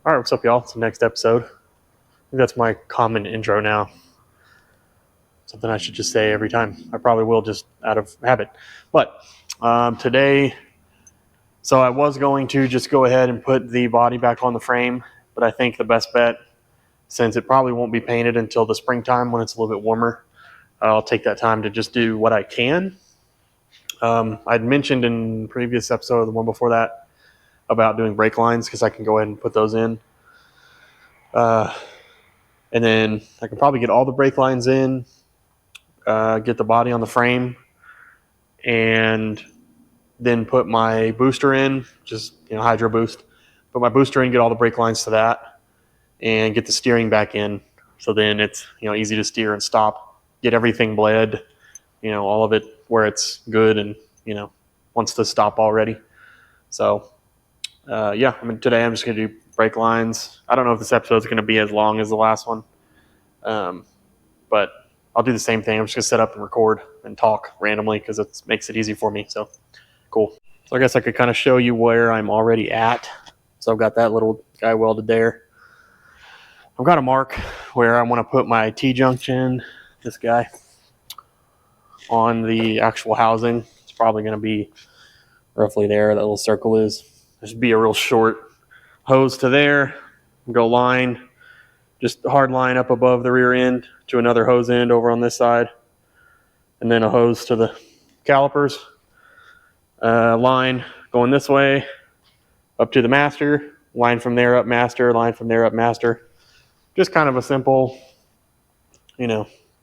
All right, what's up, y'all? It's the next episode. I think that's my common intro now. Something I should just say every time. I probably will just out of habit. But today, so I was going to just go ahead and put the body back on the frame, but I think the best bet, since it probably won't be painted until the springtime when it's a little bit warmer, I'll take that time to just do what I can. I'd mentioned in previous episode, the one before that, about doing brake lines because I can go ahead and put those in. And then I can probably get all the brake lines in, get the body on the frame, and then put my booster in, just hydro boost. Put my booster in, get all the brake lines to that, and get the steering back in. So then it's easy to steer and stop. Get everything bled, all of it where it's good and wants to stop already. So today I'm just gonna do brake lines. I don't know if this episode is going to be as long as the last one, but I'll do the same thing. I'm just going to set up and record and talk randomly because it makes it easy for me. So cool. So I guess I could kind of show you where I'm already at. So I've got that little guy welded there. I've got a mark where I want to put my T-junction, this guy, on the actual housing. It's probably going to be roughly there. That little circle is. There's be a real short hose to there, go line, just hard line up above the rear end to another hose end over on this side, and then a hose to the calipers, line going this way up to the master, line from there up master, line from there up master. Just kind of a simple,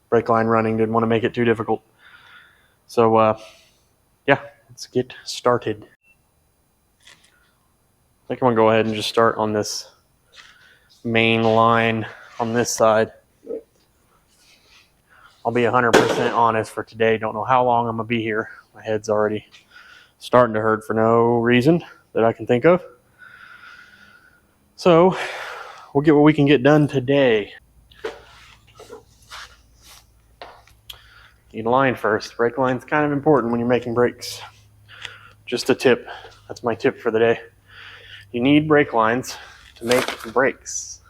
brake line running. Didn't want to make it too difficult. So let's get started. I think I'm going to go ahead and just start on this main line on this side. I'll be 100% honest for today. Don't know how long I'm going to be here. My head's already starting to hurt for no reason that I can think of. So we'll get what we can get done today. Need a line first. Brake line's kind of important when you're making brakes. Just a tip. That's my tip for the day. You need brake lines to make brakes.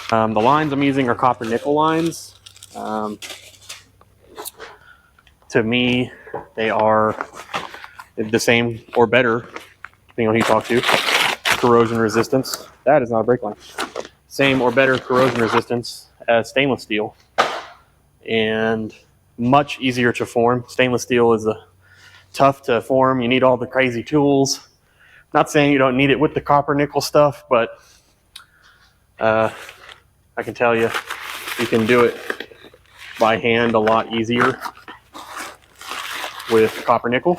The lines I'm using are copper nickel lines. To me, they are the same or better, depending on who you talk to. Corrosion resistance. That is not a brake line. Same or better corrosion resistance as stainless steel. And much easier to form. Stainless steel is tough to form. You need all the crazy tools. Not saying you don't need it with the copper nickel stuff, but I can tell you can do it by hand a lot easier with copper nickel.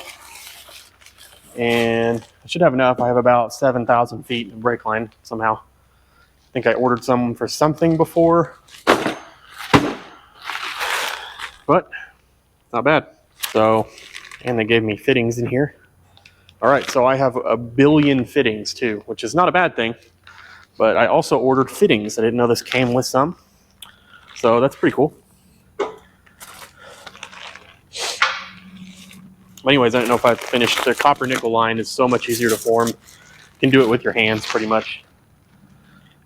And I should have enough. I have about 7,000 feet of brake line somehow. I think I ordered some for something before, but not bad. So, and they gave me fittings in here. All right, so I have a billion fittings too, which is not a bad thing, but I also ordered fittings. I didn't know this came with some, so that's pretty cool. Anyways, I don't know if I've finished. The copper nickel line is so much easier to form. You can do it with your hands pretty much.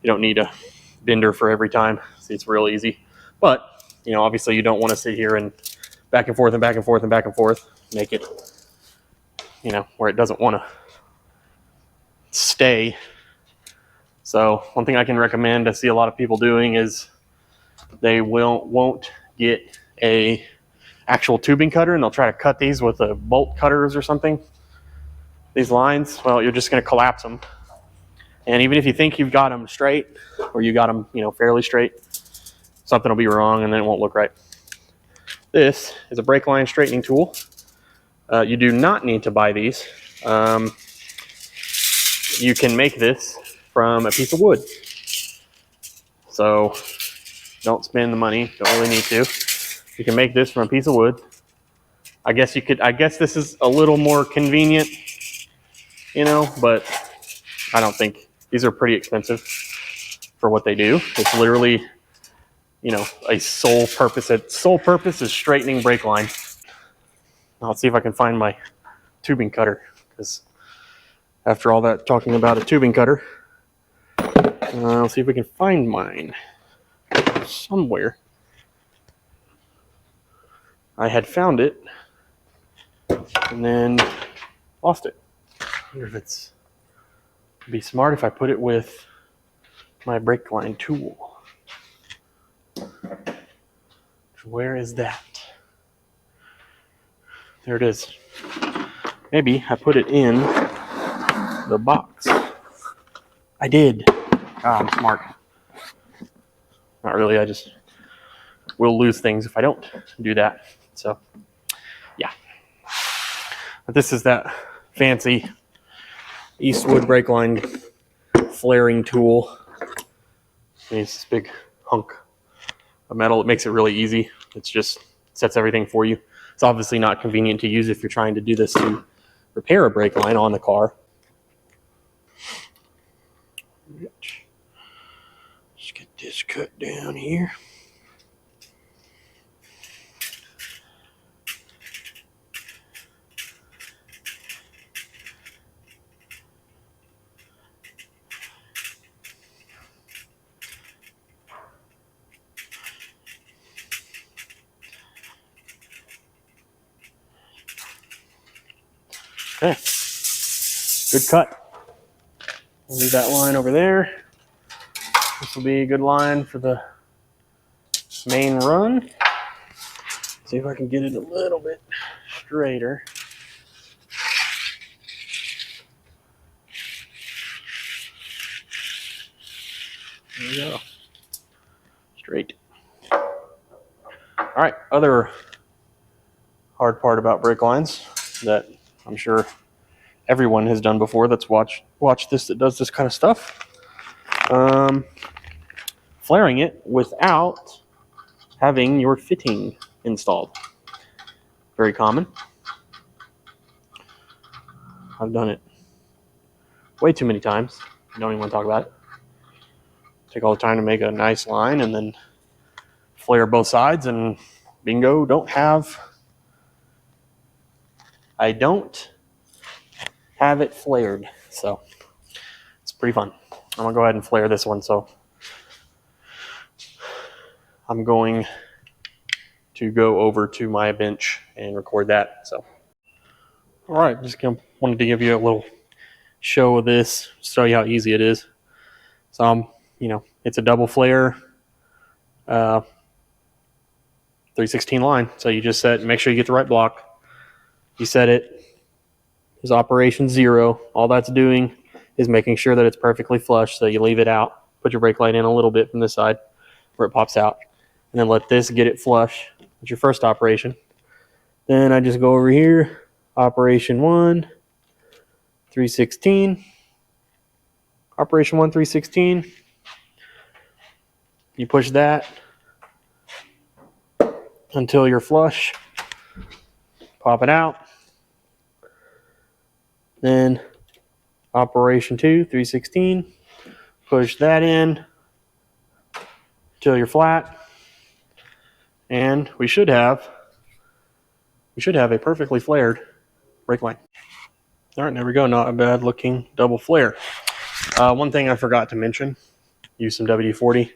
You don't need a bender for every time. See, it's real easy. But, obviously you don't want to sit here and back and forth and back and forth and back and forth. Make it, where it doesn't want to stay. So one thing I can recommend, I see a lot of people doing, is they won't get a actual tubing cutter, and they'll try to cut these with a bolt cutters or something. These lines, well, you're just going to collapse them. And even if you think you've got them straight, or you got them, fairly straight, something will be wrong and then it won't look right. This is a brake line straightening tool. You do not need to buy these. You can make this from a piece of wood. So don't spend the money, don't really need to. You can make this from a piece of wood. I guess this is a little more convenient, but I don't think these are pretty expensive for what they do. It's literally, a sole purpose. Its sole purpose is straightening brake line. I'll see if I can find my tubing cutter, because after all that talking about a tubing cutter, Let's see if we can find mine somewhere. I had found it and then lost it. I wonder if it'd be smart if I put it with my brake line tool. Where is that? There it is. Maybe I put it in the box. I did. I'm smart. Not really. I just will lose things if I don't do that. So, yeah. But this is that fancy Eastwood brake line flaring tool. It's this big hunk of metal. It makes it really easy. It's just sets everything for you. It's obviously not convenient to use if you're trying to do this to repair a brake line on the car. Let's get this cut down here. Okay, good cut. We'll leave that line over there. This will be a good line for the main run. See if I can get it a little bit straighter. There we go. Straight. All right, other hard part about brake lines that I'm sure everyone has done before that's watched this, that does this kind of stuff. Flaring it without having your fitting installed. Very common. I've done it way too many times. I don't even want to talk about it. Take all the time to make a nice line and then flare both sides and bingo, I don't have it flared. So it's pretty fun. I'm gonna go ahead and flare this one. So I'm going to go over to my bench and record that. So, all right, wanted to give you a little show of this, show you how easy it is. So it's a double flare, 316 line. So you just make sure you get the right block. You set it as operation 0. All that's doing is making sure that it's perfectly flush. So you leave it out, put your brake light in a little bit from this side where it pops out, and then let this get it flush. That's your first operation. Then I just go over here, operation 1, 316. Operation 1, 316. You push that until you're flush. Pop it out. Then operation 2, 316. Push that in until you're flat. And we should have a perfectly flared brake line. All right, there we go. Not a bad looking double flare. One thing I forgot to mention, use some WD-40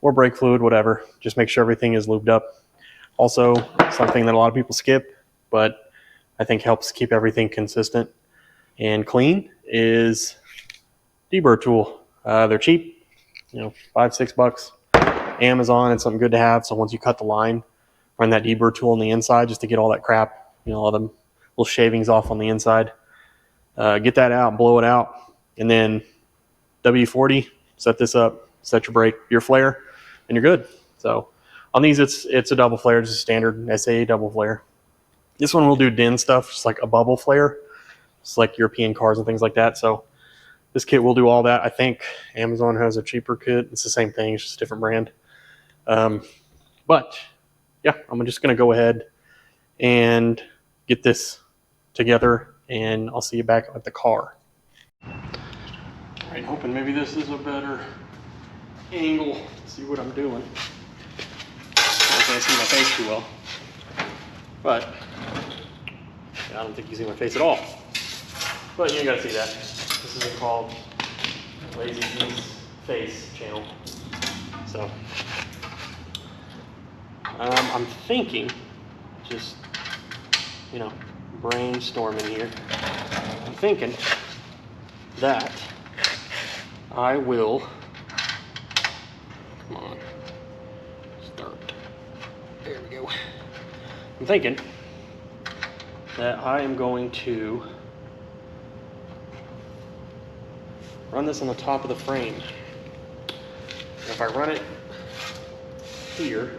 or brake fluid, whatever. Just make sure everything is lubed up. Also, something that a lot of people skip, but I think helps keep everything consistent and clean, is deburr tool. They're cheap, $5, $6. Amazon, it's something good to have. So once you cut the line, run that deburr tool on the inside just to get all that crap, all the little shavings off on the inside. Get that out, blow it out, and then WD-40, set this up, set your brake, your flare, and you're good. So on these, it's a double flare, just a standard SAA double flare. This one will do DIN stuff, just like a bubble flare. It's like European cars and things like that. So this kit will do all that. I think Amazon has a cheaper kit. It's the same thing, it's just a different brand. But yeah, I'm just going to go ahead and get this together, and I'll see you back at the car. All right, hoping maybe this is a better angle to see what I'm doing. I can't see my face too well, but I don't think you see my face at all. But you gotta see that. This is called Lazy Geese face channel. So I'm thinking, just, you know, brainstorming here. I'm thinking that I will, come on, start. There we go. I'm thinking that I am going to run this on the top of the frame. And if I run it here,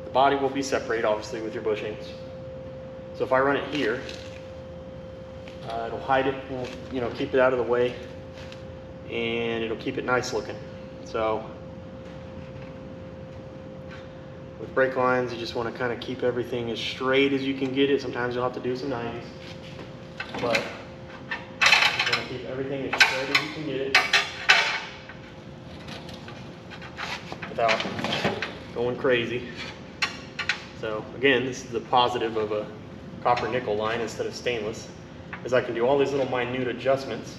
the body will be separated, obviously, with your bushings. So if I run it here, it'll hide it, you know, keep it out of the way, and it'll keep it nice looking. So with brake lines, you just want to kind of keep everything as straight as you can get it. Sometimes you'll have to do some 90s, but you want to keep everything as straight as you can get it without going crazy. So again, this is the positive of a copper nickel line instead of stainless, is I can do all these little minute adjustments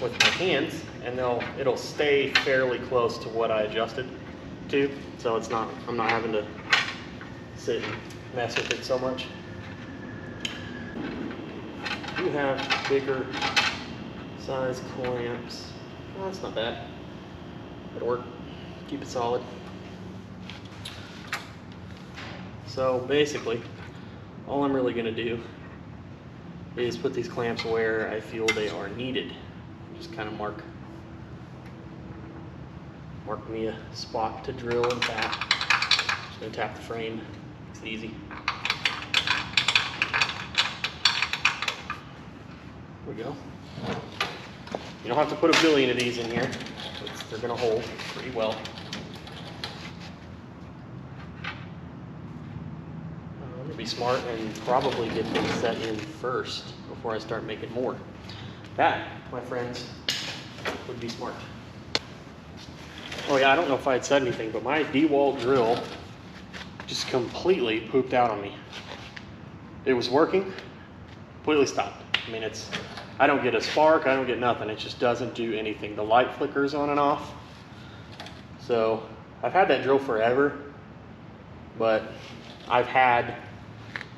with my hands, and it'll stay fairly close to what I adjusted to. So it's not, I'm not having to sit and mess with it so much. You have bigger size clamps. Well, that's not bad. It'll work. Keep it solid. So basically, all I'm really going to do is put these clamps where I feel they are needed. Just kind of mark me a spot to drill and tap. Just going to tap the frame. Makes it easy. There we go. You don't have to put a billion of these in here. They're going to hold pretty well. I'm going to be smart and probably get things set in first before I start making more. That, my friends, would be smart. Oh yeah, I don't know if I had said anything, but my DeWalt drill just completely pooped out on me. It was working, completely stopped. I mean, I don't get a spark, I don't get nothing. It just doesn't do anything. The light flickers on and off. So I've had that drill forever, but I've had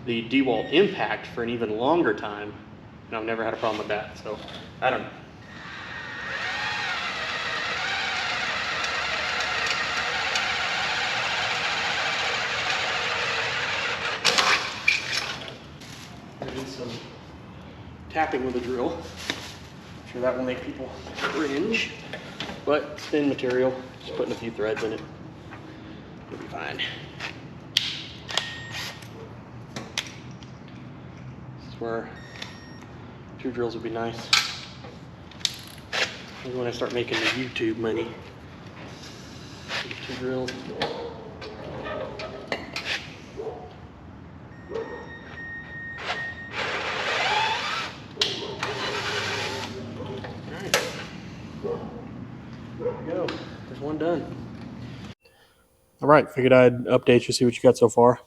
the DeWalt Impact for an even longer time, and I've never had a problem with that. So I don't know. Do some tapping with a drill. I'm sure that will make people cringe, but it's thin material. Just putting a few threads in it. It'll be fine. This is where 2 drills would be nice. Maybe when I start making the YouTube money. 2 drills. Go. There's one done. All right, figured I'd update you, see what you got so far.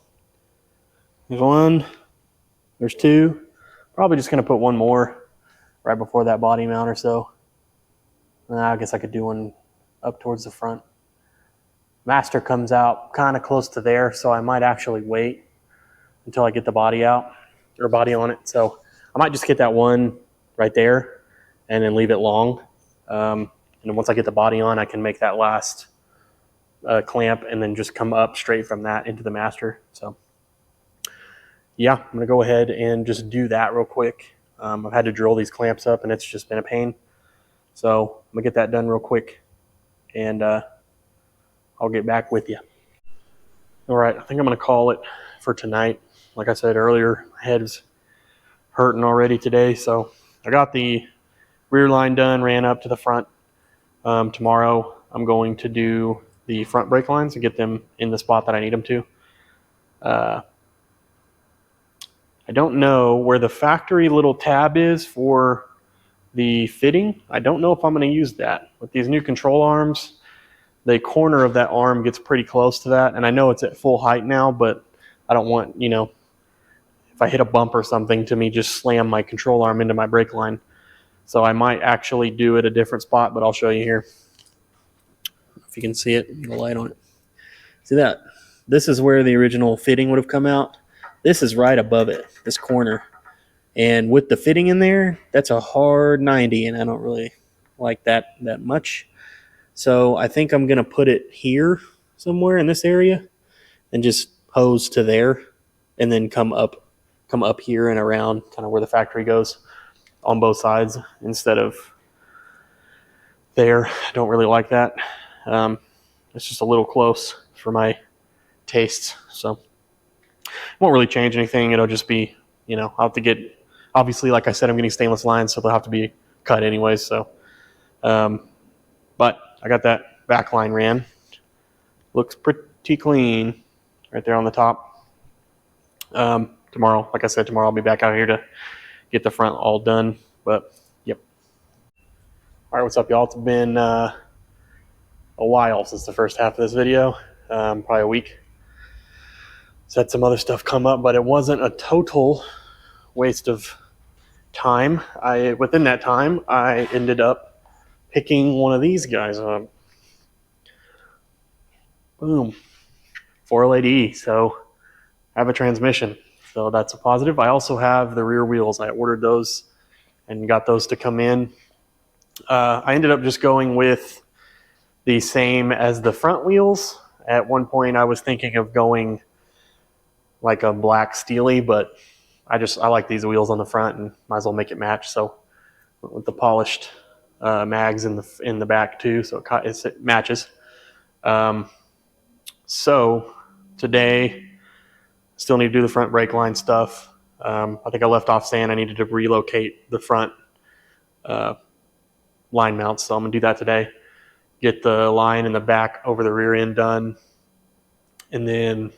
There's 1, there's 2. Probably just gonna put 1 more right before that body mount or so. And I guess I could do 1 up towards the front. Master comes out kind of close to there, so I might actually wait until I get the body out, or body on it. So I might just get that 1 right there and then leave it long. And then once I get the body on, I can make that last clamp and then just come up straight from that into the master. So yeah, I'm gonna go ahead and just do that real quick. I've had to drill these clamps up and it's just been a pain. So I'm gonna get that done real quick, and I'll get back with you. All right, I think I'm gonna call it for tonight. Like I said earlier, my head's hurting already today. So I got the rear line done, ran up to the front. Tomorrow I'm going to do the front brake lines and get them in the spot that I need them to. I don't know where the factory little tab is for the fitting. I don't know if I'm going to use that. With these new control arms, the corner of that arm gets pretty close to that, and I know it's at full height now, but I don't want, you know, if I hit a bump or something, to me just slam my control arm into my brake line. So I might actually do it a different spot, but I'll show you here. If you can see it, get a light on it. See that? This is where the original fitting would have come out. This is right above it, this corner. And with the fitting in there, that's a hard 90, and I don't really like that much. So I think I'm going to put it here somewhere in this area and just hose to there and then come up here and around kind of where the factory goes on both sides instead of there. I don't really like that. It's just a little close for my tastes. So it won't really change anything. It'll just be, I'll have to get, obviously, like I said, I'm getting stainless lines, so they'll have to be cut anyways. So, but I got that back line ran. Looks pretty clean right there on the top. Tomorrow, like I said, tomorrow I'll be back out here to get the front all done. But, yep. All right, what's up, y'all? It's been a while since the first half of this video, probably a week. So had some other stuff come up, but it wasn't a total waste of time. Within that time, I ended up picking one of these guys up. Boom. 408E. So I have a transmission. So that's a positive. I also have the rear wheels. I ordered those and got those to come in. I ended up just going with the same as the front wheels. At one point, I was thinking of going like a black steely, but I like these wheels on the front and might as well make it match. So with the polished mags in the back too, so it matches. So today, still need to do the front brake line stuff. I think I left off saying I needed to relocate the front line mounts, so I'm gonna do that today. Get the line in the back over the rear end done, and then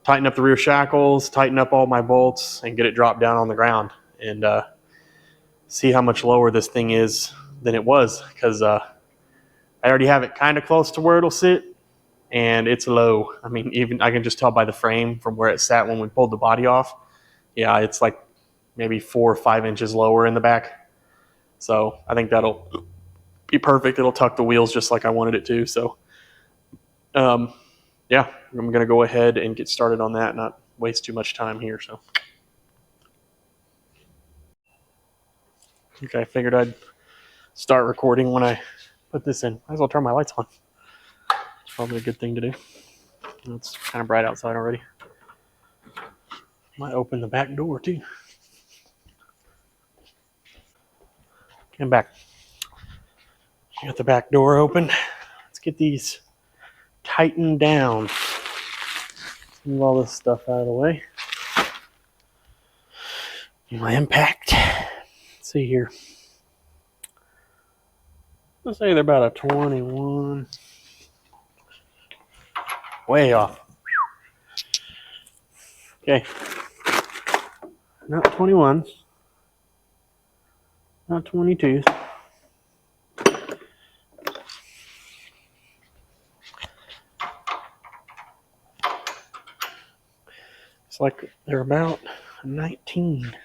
tighten up the rear shackles, tighten up all my bolts, and get it dropped down on the ground, and see how much lower this thing is than it was, because I already have it kind of close to where it'll sit, and it's low. I mean, even I can just tell by the frame from where it sat when we pulled the body off. Yeah, it's like maybe 4 or 5 inches lower in the back. So I think that'll be perfect. It'll tuck the wheels just like I wanted it to. So, yeah, I'm going to go ahead and get started on that, not waste too much time here. So, okay, I figured I'd start recording when I put this in. Might as well turn my lights on. It's probably a good thing to do. It's kind of bright outside already. Might open the back door too. Come back. Got the back door open. Let's get these tightened down. Move all this stuff out of the way. My impact. Let's see here. Let's say they're about a 21. Way off. Okay. Not 21. Not 22. It's like they're about 19.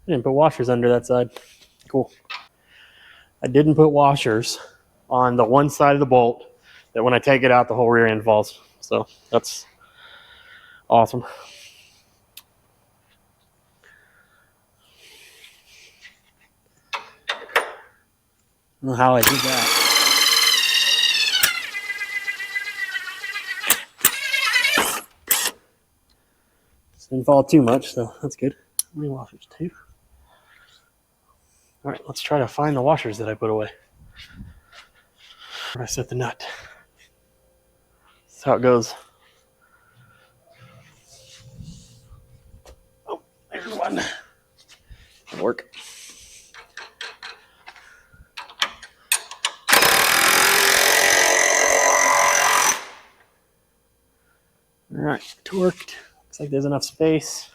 I didn't put washers under that side. Cool. I didn't put washers on the one side of the bolt that when I take it out, the whole rear end falls. So that's awesome. I don't know how I did that. Didn't fall too much, so that's good. How many washers? 2. All right, let's try to find the washers that I put away. Where I set the nut. That's how it goes. Oh, there's one. It'll work. All right, torqued. Looks like there's enough space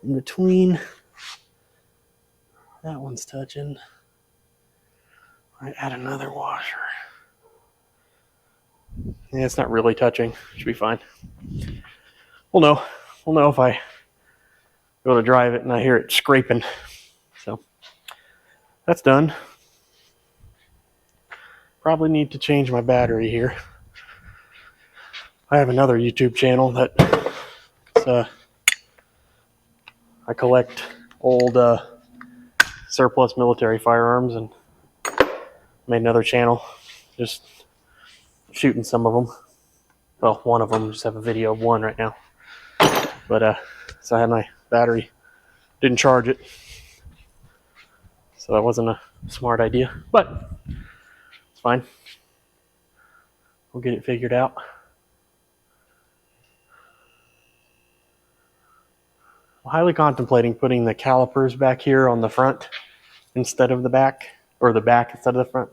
in between. That one's touching. I add another washer. Yeah, it's not really touching. Should be fine. We'll know. We'll know if I go to drive it and I hear it scraping. So that's done. Probably need to change my battery here. I have another YouTube channel that I collect old surplus military firearms, and made another channel just shooting some of them. Well, one of them, just have a video of one right now. But so I had my battery, didn't charge it, so that wasn't a smart idea, but it's fine. We'll get it figured out. I'm highly contemplating putting the calipers back here on the front instead of the back, or the back instead of the front,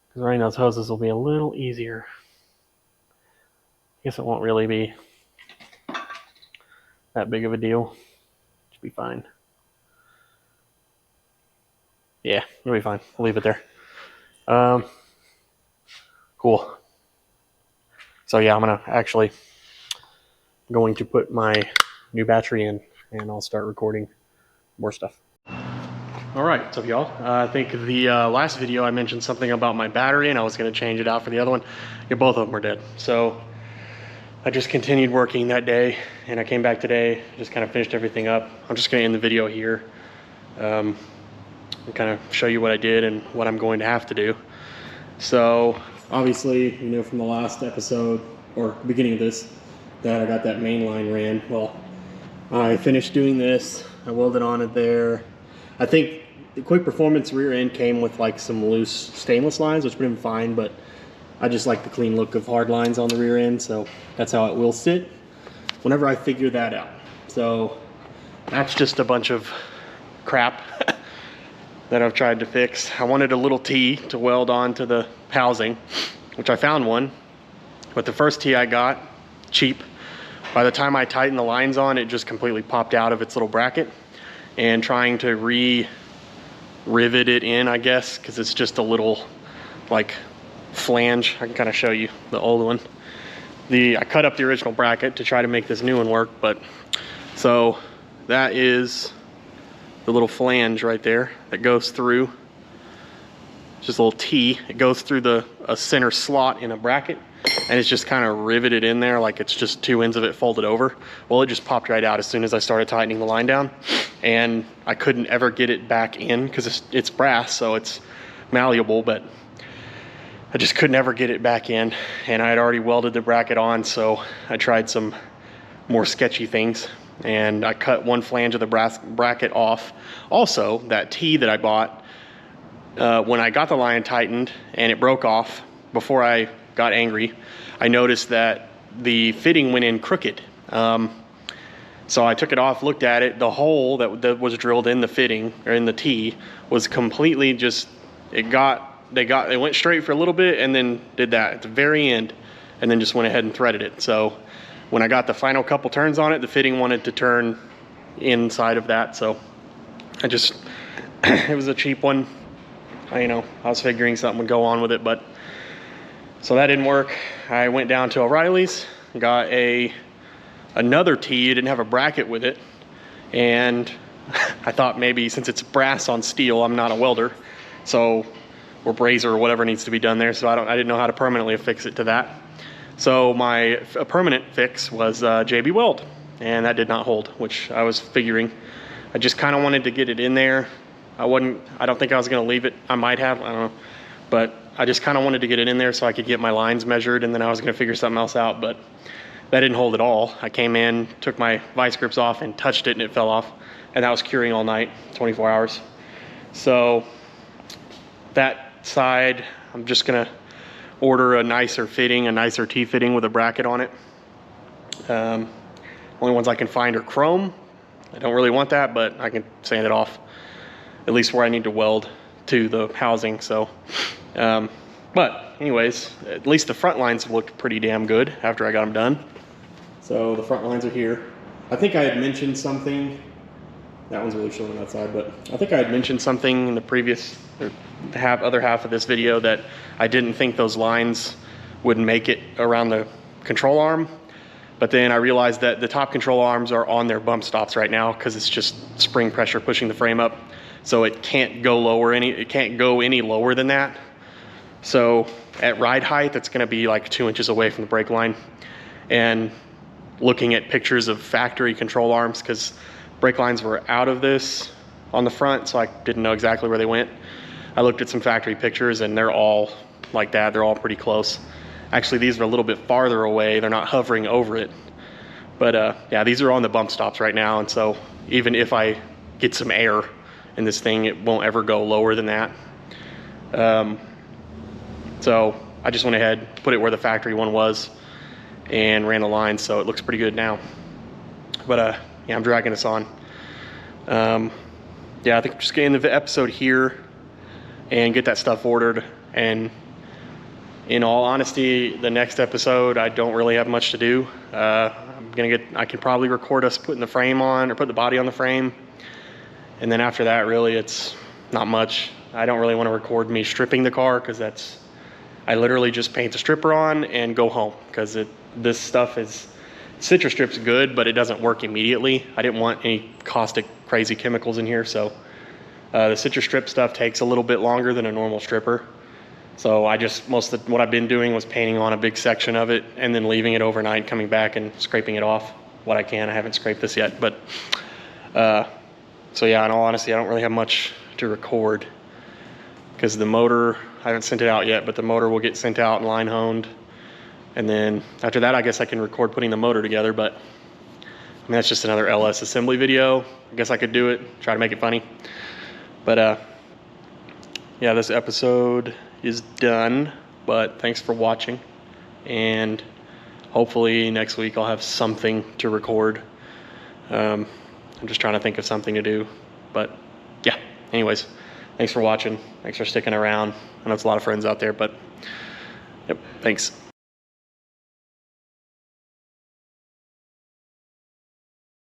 because running those hoses will be a little easier. I guess it won't really be that big of a deal. Should be fine. Yeah, it'll be fine. We'll leave it there. Cool. So yeah, I'm going to put my new battery in, and I'll start recording more stuff. All right, so y'all, I think the last video I mentioned something about my battery, and I was going to change it out for the other one. Yeah, both of them are dead. So I just continued working that day, and I came back today, just kind of finished everything up. I'm just going to end the video here and kind of show you what I did and what I'm going to have to do. So obviously, you know from the last episode, or beginning of this, that I got that main line ran. Well, I finished doing this. I welded on it there. I think the Quick Performance rear end came with like some loose stainless lines, which would have been fine, but I just like the clean look of hard lines on the rear end, so that's how it will sit whenever I figure that out. So that's just a bunch of crap that I've tried to fix. I wanted a little T to weld onto the housing, which I found one, but the first T I got, cheap, by the time I tightened the lines on, it just completely popped out of its little bracket. And trying to re-rivet it in, I guess, because it's just a little like flange. I can kind of show you the old one. I cut up the original bracket to try to make this new one work, but so that is the little flange right there that goes through. It's just a little T. It goes through a center slot in a bracket, and it's just kind of riveted in there like it's just two ends of it folded over. Well, it just popped right out as soon as I started tightening the line down, and I couldn't ever get it back in because it's brass, so it's malleable, but I just could never get it back in, and I had already welded the bracket on, so I tried some more sketchy things, and I cut one flange of the bracket off. Also, that T that I bought, when I got the line tightened and it broke off, before I got angry, I noticed that the fitting went in crooked. So I took it off, looked at it. The hole that was drilled in the fitting, or in the T, was completely just, they went straight for a little bit and then did that at the very end, and then just went ahead and threaded it. So when I got the final couple turns on it, the fitting wanted to turn inside of that. So I just, it was a cheap one. I was figuring something would go on with it, but so that didn't work. I went down to O'Reilly's, got another T. It didn't have a bracket with it, and I thought maybe since it's brass on steel, I'm not a welder, so, or brazier or whatever needs to be done there, so I didn't know how to permanently affix it to that. So my permanent fix was JB Weld, and that did not hold, which I was figuring. I just kind of wanted to get it in there. I don't think I was going to leave it. I might have, I don't know, but I just kind of wanted to get it in there so I could get my lines measured, and then I was going to figure something else out, but that didn't hold at all. I came in, took my vice grips off and touched it, and it fell off, and that was curing all night, 24 hours. So that side, I'm just gonna order a nicer fitting, a nicer T-fitting with a bracket on it. Only ones I can find are chrome. I don't really want that, but I can sand it off, at least where I need to weld to the housing. So, but anyways, at least the front lines look pretty damn good after I got them done. So the front lines are here. I think I had mentioned something. That one's really showing outside, but I think I had mentioned something in the previous or other half of this video that I didn't think those lines would make it around the control arm. But then I realized that the top control arms are on their bump stops right now because it's just spring pressure pushing the frame up. So it can't go it can't go any lower than that. So at ride height, it's gonna be like 2 inches away from the brake line. And looking at pictures of factory control arms, because brake lines were out of this on the front, so I didn't know exactly where they went. I looked at some factory pictures and they're all like that. They're all pretty close. Actually, these are a little bit farther away. They're not hovering over it. But yeah, these are on the bump stops right now. And so even if I get some air in this thing, it won't ever go lower than that. So I just went ahead, put it where the factory one was and ran the line. So it looks pretty good now. But yeah, I'm dragging this on. Yeah, I think I'm just getting the episode here and get that stuff ordered. And in all honesty, the next episode, I don't really have much to do. I can probably record us putting the frame on or put the body on the frame. And then after that, really, it's not much. I don't really want to record me stripping the car because I literally just paint the stripper on and go home because this stuff is, Citrus Strip's good, but it doesn't work immediately. I didn't want any caustic, crazy chemicals in here. So the Citrus Strip stuff takes a little bit longer than a normal stripper. So most of what I've been doing was painting on a big section of it and then leaving it overnight, coming back and scraping it off what I can. I haven't scraped this yet, but so yeah, in all honesty, I don't really have much to record because the motor, I haven't sent it out yet, but the motor will get sent out and line honed. And then after that, I guess I can record putting the motor together, but I mean, that's just another LS assembly video. I guess I could do it, try to make it funny. But yeah, this episode is done, but thanks for watching. And hopefully next week I'll have something to record. I'm just trying to think of something to do, but yeah, anyways, thanks for watching. Thanks for sticking around. I know it's a lot of friends out there, but yep, thanks.